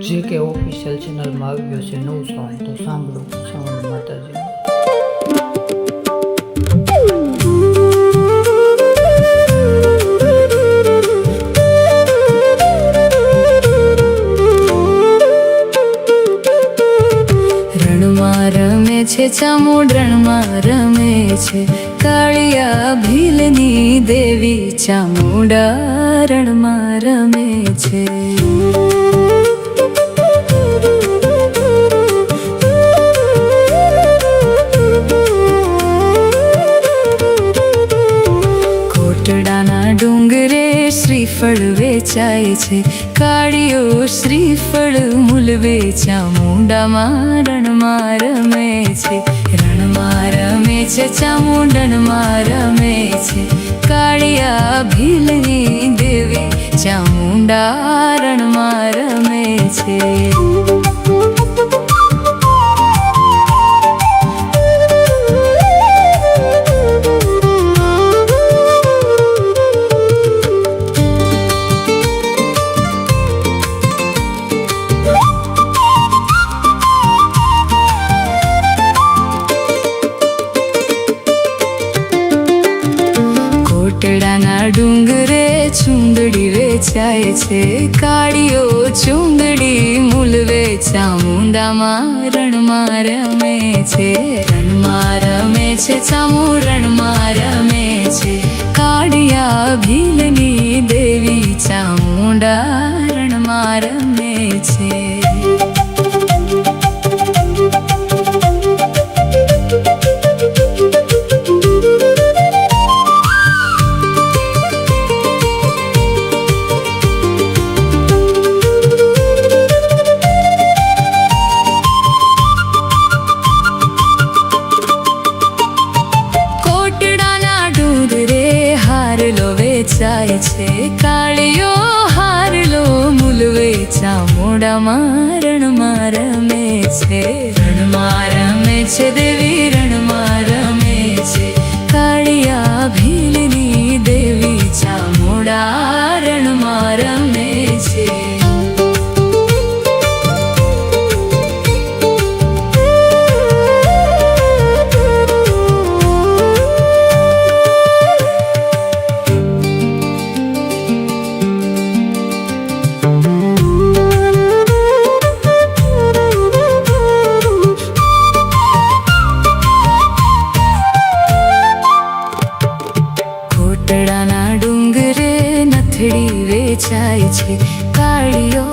જે કે ઓફિશિયલ ચેનલમાં આવ્યો છે નવું સોંગ, તો સાંભળો સાઉન્ડ માતાજી. રણમાં રમે છે ચામુંડ, રણમાં રમે છે કાળિયા ભીલની દેવી ચામુંડા રણમાં રમે છે. કોટડાના ડુંગરે શ્રીફળ વેચાય છે, કાળીઓ શ્રીફળ મૂલવે ચામુંડામાં રણમાં રમે છે. રણમાં રમે છે ચામુંડ, રણમાં રમે છે કાળિયા ભીલની દેવી ચામુંડા રણમાં રમે છે. કોટડાના ડુંગરે ચુંદડી વેચાય છે, કાળીઓ ચુંદડી મૂલવે ચામુંડામાં રણમાં રમે છે. રણમાં રમે છે ચામુંડ, રણમાં રમે છે કાળિયા ભીલની દેવી ચામુંડા રણમાં રમે છે. વેચાય છે, કાળીઓ હારલો મૂલવે ચામુંડામાં રણમાં રમે છે. રણમાં રમે છે દેવી, રણમાં રમે છે કાળિયા ભીલની દેવી ચામુંડા રણમાં રમે છે. કોટડાના ડુંગરે નથડી વેચાય છે, કાળીઓ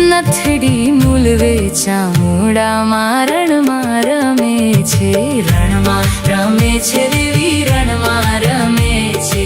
નથડી મૂલવે ચામુંડામાં રણમાં રમે છે. રણમાં રમે છે દેવી, રણમાં રમે છે